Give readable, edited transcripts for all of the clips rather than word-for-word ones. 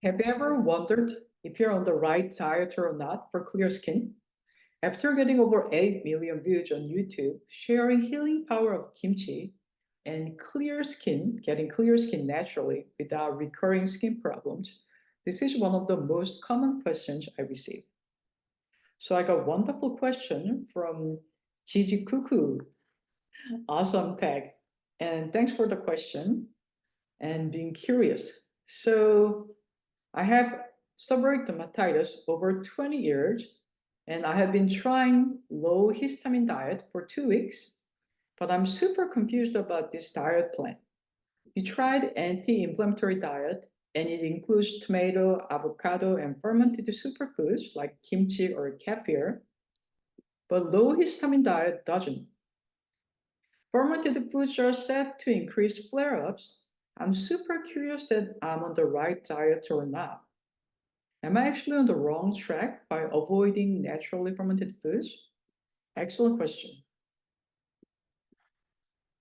Have you ever wondered if you're on the right diet or not for clear skin? After getting over 8 million views on YouTube, sharing healing power of kimchi and getting clear skin naturally without recurring skin problems, this is one of the most common questions I receive. So I got a wonderful question from 𝙒�ㄖ𝘾𝙃. Awesome tag. And thanks for the question and being curious. So I have seborrheic dermatitis over 20 years, and I have been trying low histamine diet for 2 weeks, but I'm super confused about this diet plan. We tried anti-inflammatory diet, and it includes tomato, avocado, and fermented superfoods like kimchi or kefir, but low histamine diet doesn't. Fermented foods are said to increase flare-ups. I'm super curious that I'm on the right diet or not. Am I actually on the wrong track by avoiding naturally fermented foods? Excellent question.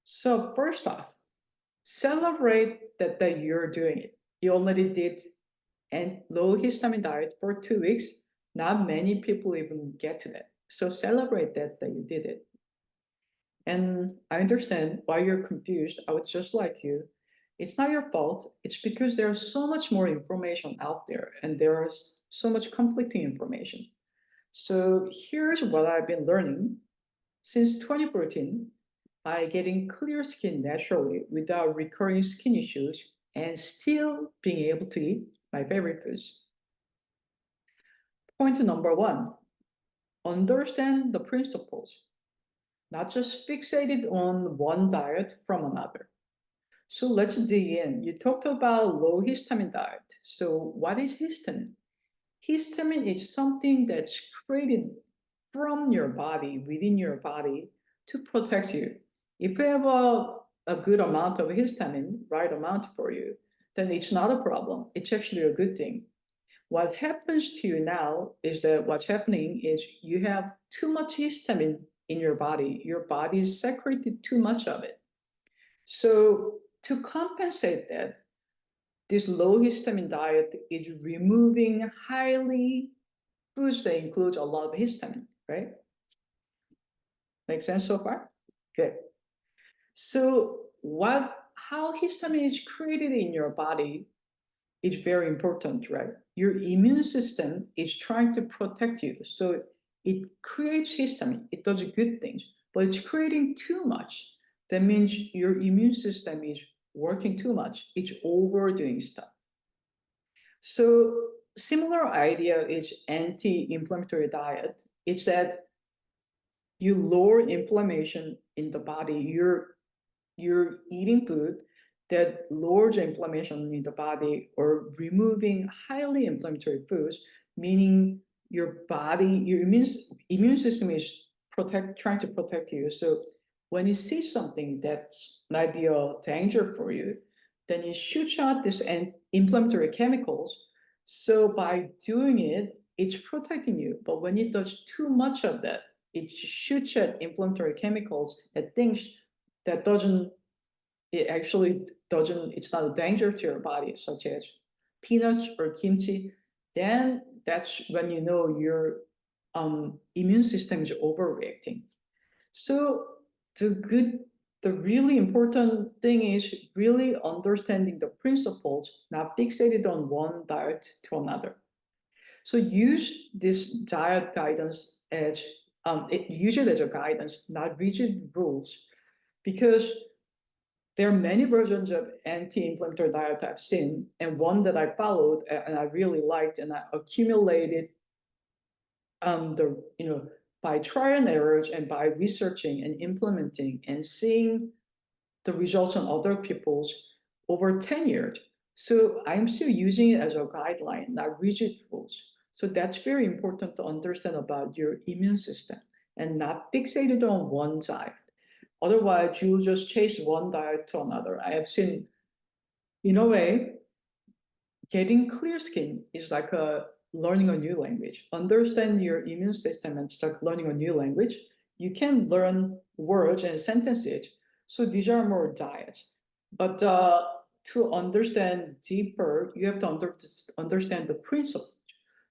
So first off, celebrate that you're doing it. You already did a low histamine diet for 2 weeks. Not many people even get to that. So celebrate that you did it. And I understand why you're confused. I was just like you. It's not your fault. It's because there's so much more information out there and there's so much conflicting information. So here's what I've been learning since 2014 by getting clear skin naturally without recurring skin issues and still being able to eat my favorite foods. Point number one, understand the principles, not just fixated on one diet from another. So let's dig in. You talked about low histamine diet. So what is histamine? Histamine is something that's created from your body, within your body, to protect you. If you have a good amount of histamine, right amount for you, then it's not a problem. It's actually a good thing. What happens to you now is that what's happening is you have too much histamine in your body. Your body is secreted too much of it. So to compensate that, this low histamine diet is removing highly foods that include a lot of histamine, right? Make sense so far? Good. So how histamine is created in your body is very important, right? Your immune system is trying to protect you. So it creates histamine. It does good things, but it's creating too much. That means your immune system is working too much. It's overdoing stuff. So similar idea is anti-inflammatory diet. It's that you lower inflammation in the body. You're eating food that lowers inflammation in the body or removing highly inflammatory foods, meaning your immune system is trying to protect you. So when you see something that might be a danger for you, then it shoots out these inflammatory chemicals. So by doing it, it's protecting you. But when it does too much of that, it shoots out inflammatory chemicals that things that it's not a danger to your body, such as peanuts or kimchi, then that's when you know your immune system is overreacting. So the really important thing is really understanding the principles, not fixated on one diet to another. So use this diet guidance as use it as a guidance, not rigid rules, because there are many versions of anti-inflammatory diet I've seen, and one that I followed and I really liked, and I accumulated by trial and errors and by researching and implementing and seeing the results on other people's over 10 years. So I'm still using it as a guideline, not rigid rules. So that's very important to understand about your immune system and not fixated on one diet. Otherwise, you'll just chase one diet to another. I have seen, in a way, getting clear skin is like learning a new language. Understand your immune system and start learning a new language. You can learn words and sentences. So these are more diets. But to understand deeper, you have to understand the principle,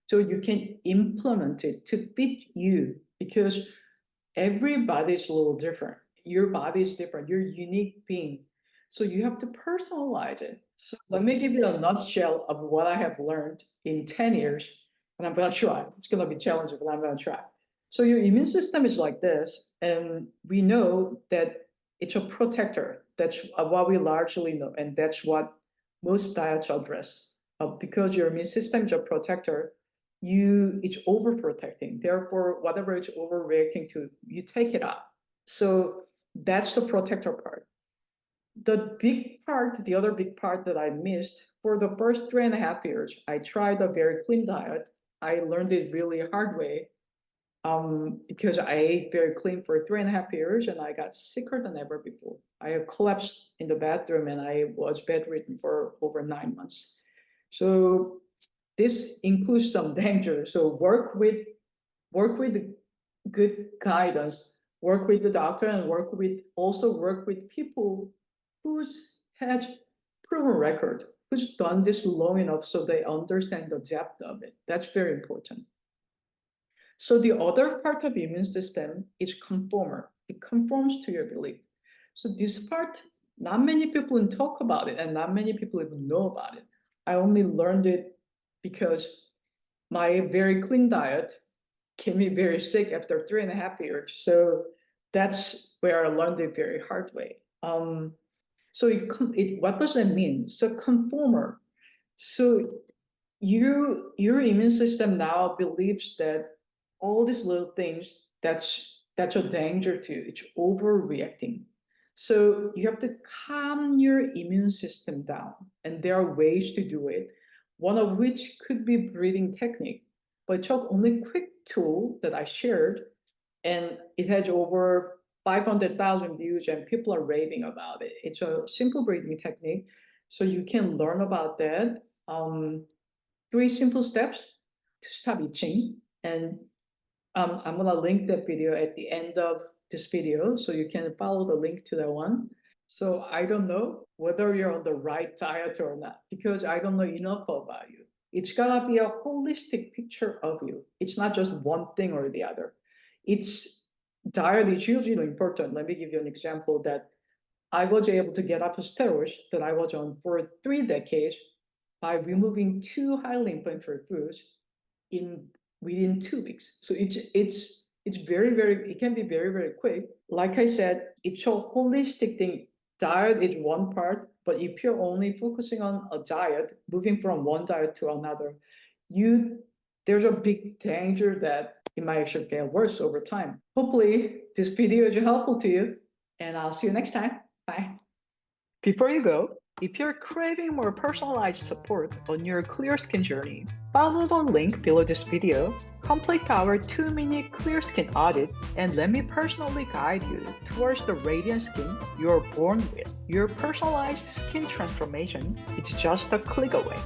so you can implement it to fit you, because everybody's a little different. Your body is different. You're a unique being. So you have to personalize it. So let me give you a nutshell of what I have learned in 10 years, and I'm going to try. It's going to be challenging, but I'm going to try. So your immune system is like this, and we know that it's a protector. That's what we largely know, and that's what most diets address. Because your immune system is a protector, it's overprotecting. Therefore, whatever it's overreacting to, you take it out. So that's the protector part. The other big part that I missed, for the first 3.5 years, I tried a very clean diet. I learned it really hard way, because I ate very clean for 3.5 years, and I got sicker than ever before. I collapsed in the bathroom, and I was bedridden for over 9 months. So this includes some danger. So work with good guidance, work with the doctor, and work with people who's had proven record, who's done this long enough so they understand the depth of it. That's very important. So the other part of the immune system is conformer. It conforms to your belief. So this part, not many people talk about it, and not many people even know about it. I only learned it because my very clean diet kept me very sick after 3.5 years. So that's where I learned it very hard way. So what does that mean? So conformer. So your immune system now believes that all these little things, that's a danger to you. It's overreacting. So you have to calm your immune system down, and there are ways to do it. One of which could be breathing technique, but it's only quick tool that I shared, and it has over 500,000 views, and people are raving about it. It's a simple breathing technique, so you can learn about that. 3 simple steps to stop itching, and I'm gonna link that video at the end of this video, so you can follow the link to that one. So I don't know whether you're on the right diet or not, because I don't know enough about you. It's gotta be a holistic picture of you. It's not just one thing or the other. Diet is hugely important. Let me give you an example that I was able to get off of steroids that I was on for 3 decades by removing 2 highly inflammatory foods within 2 weeks. So it's very, it can be very, very quick. Like I said, it's a holistic thing. Diet is one part, but if you're only focusing on a diet, moving from one diet to another, there's a big danger that it might actually get worse over time. Hopefully this video is helpful to you, and I'll see you next time. Bye. Before you go, if you're craving more personalized support on your clear skin journey, follow the link below this video, complete our 2-minute clear skin audit, and let me personally guide you towards the radiant skin you're born with. Your personalized skin transformation is just a click away.